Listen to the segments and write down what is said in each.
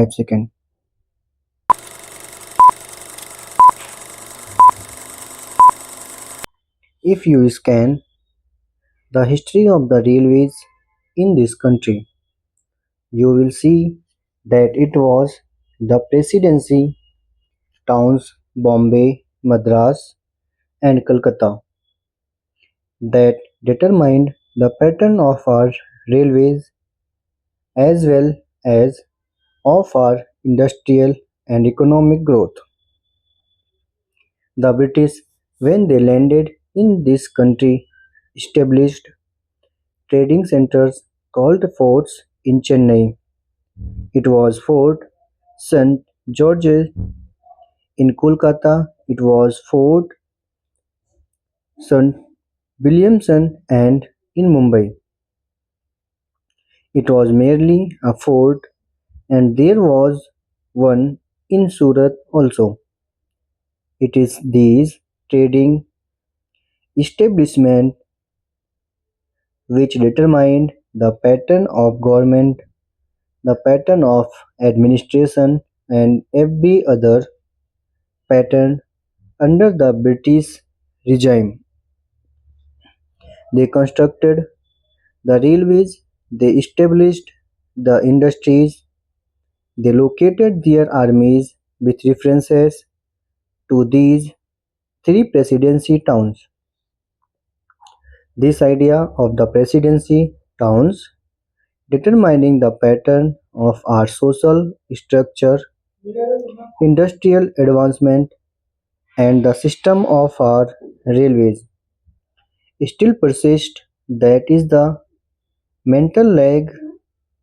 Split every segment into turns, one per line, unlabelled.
5 seconds. If you scan the history of the railways in this country, you will see that it was the presidency towns Bombay, Madras, and Calcutta that determined the pattern of our railways as well as of our industrial and economic growth. The British, when they landed in this country, established trading centers called forts in Chennai. It was Fort St. George's in Kolkata. It was Fort St. Williamson and in Mumbai. It was merely a fort, and there was one in Surat also. It is these trading establishments which determined the pattern of government, the pattern of administration, and every other pattern under the British regime. They constructed the railways, they established the industries, they located their armies with references to these three presidency towns. This idea of the presidency towns determining the pattern of our social structure, industrial advancement, and the system of our railways still persists. That is the mental lag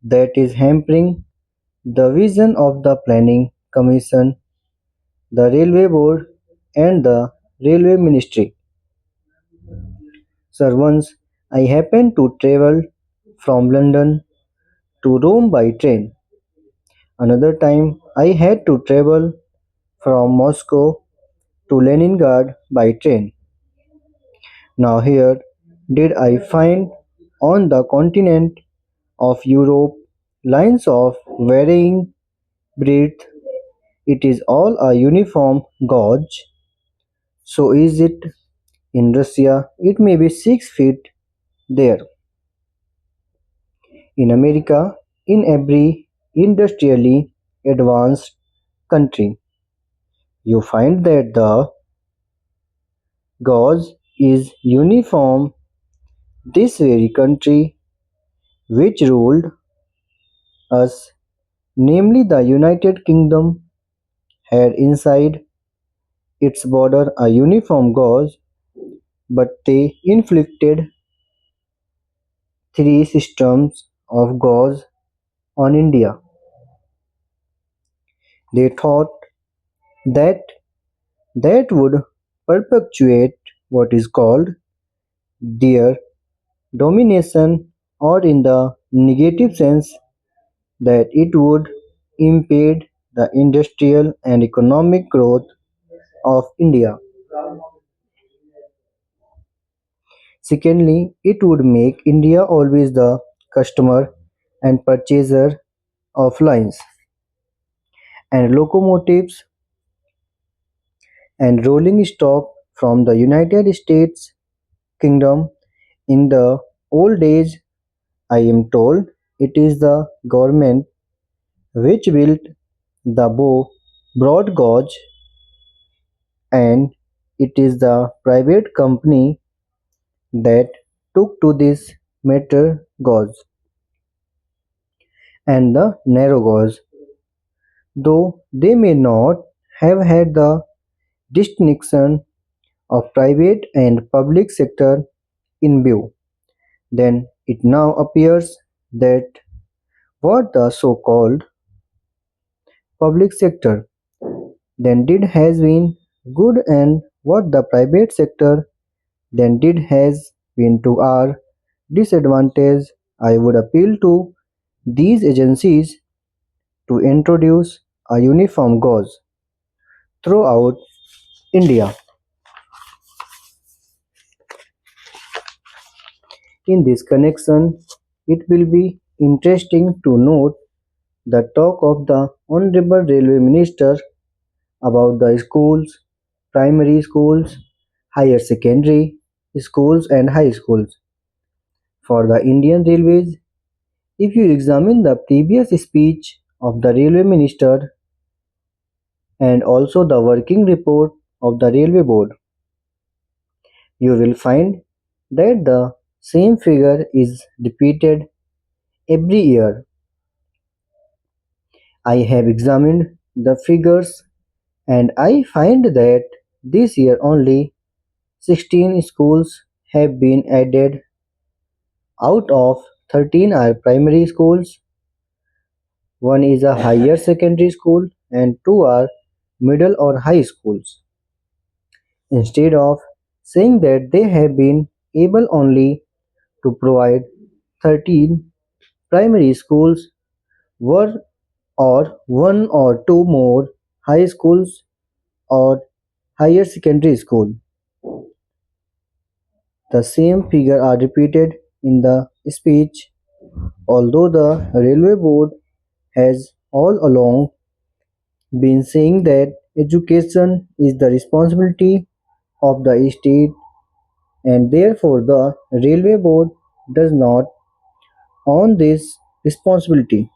that is hampering the vision of the Planning Commission, the Railway Board, and the Railway Ministry. Sir, once I happened to travel from London to Rome by train. Another time I had to travel from Moscow to Leningrad by train. Now here did I find on the continent of Europe lines of varying breadth. It is all a uniform gauge. So is it in Russia? It may be 6 feet there. In America, in every industrially advanced country, you find that the gauge is uniform. This very country which ruled us, namely the United Kingdom, had inside its border a uniform gauge, but they inflicted three systems of gauge on India. They thought that that would perpetuate what is called their domination, or in the negative sense, that it would impede the industrial and economic growth of India. Secondly, it would make India always the customer and purchaser of lines and locomotives and rolling stock from the United States Kingdom. In the old days, I am told it is the government which built the broad gauge, and it is the private company that took to this meter gauge and the narrow gauge, though they may not have had the distinction of private and public sector in view. Then it now appears that what the so-called public sector then did has been good, and what the private sector then did has been to our disadvantage. I would appeal to these agencies to introduce a uniform gauge throughout India. In this connection, it will be interesting to note the talk of the Honorable Railway Minister about the schools, primary schools, higher secondary schools and high schools. For the Indian Railways, if you examine the previous speech of the Railway Minister and also the working report of the Railway Board, you will find that the same figure is repeated every year. I have examined the figures and I find that this year only 16 schools have been added. Out of 13 are primary schools, one is a higher secondary school and two are middle or high schools. Instead of saying that they have been able only to provide 13 primary schools were or one or two more high schools or higher secondary school. The same figure are repeated in the speech, although the Railway Board has all along been saying that education is the responsibility of the state and therefore the Railway Board does not own this responsibility.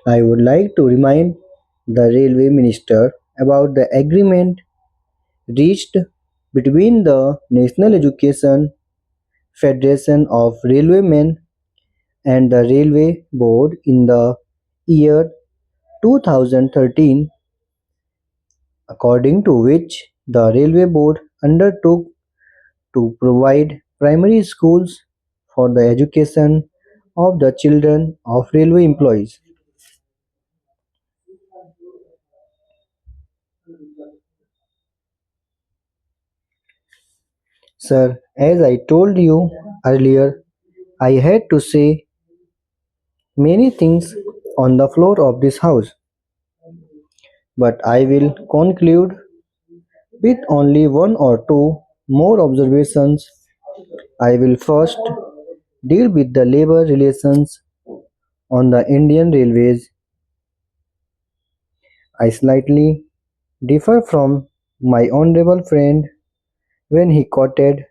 I would like to remind the Railway Minister about the agreement reached between the National Education Federation of Railwaymen and the Railway Board in the year 2013, according to which the Railway Board undertook to provide primary schools for the education of the children of railway employees. Sir, as I told you earlier, I had to say many things on the floor of this house, but I will conclude with only one or two more observations. I will first deal with the labor relations on the Indian Railways. I slightly differ from my honorable friend when he quoted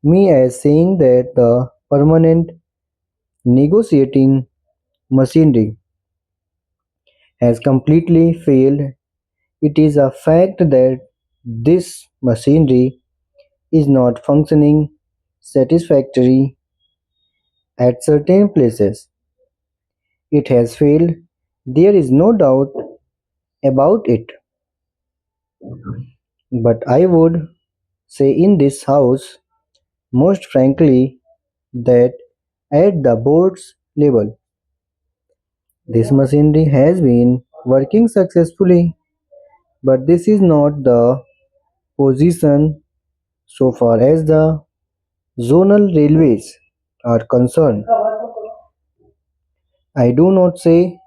me as saying that the permanent negotiating machinery has completely failed. It is a fact that this machinery is not functioning satisfactorily at certain places. It has failed. There is no doubt about it. But I would say in this house, most frankly, that at the board's level, this machinery has been working successfully, but this is not the position so far as the zonal railways are concerned. I do not say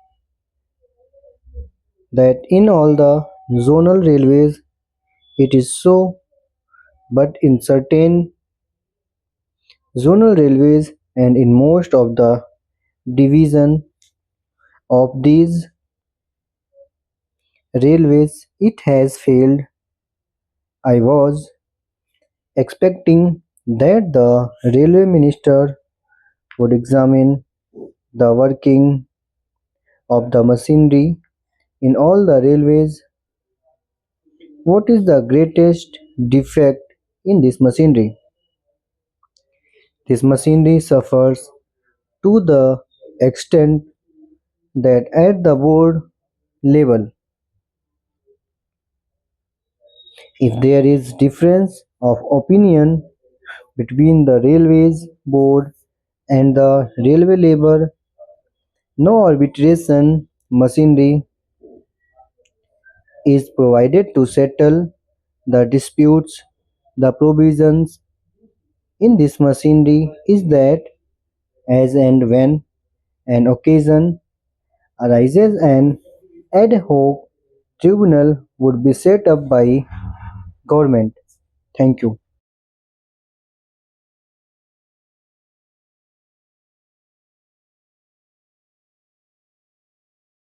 that in all the zonal railways it is so, but in certain zonal railways and in most of the division of these railways it has failed. I was expecting that the railway minister would examine the working of the machinery in all the railways. What is the greatest defect in this machinery? This machinery suffers to the extent that at the board level, if there is difference of opinion between the railways board and the railway labor, no arbitration machinery is provided to settle the disputes. The provisions in this machinery is that as and when an occasion arises, an ad hoc tribunal would be set up by government. Thank you.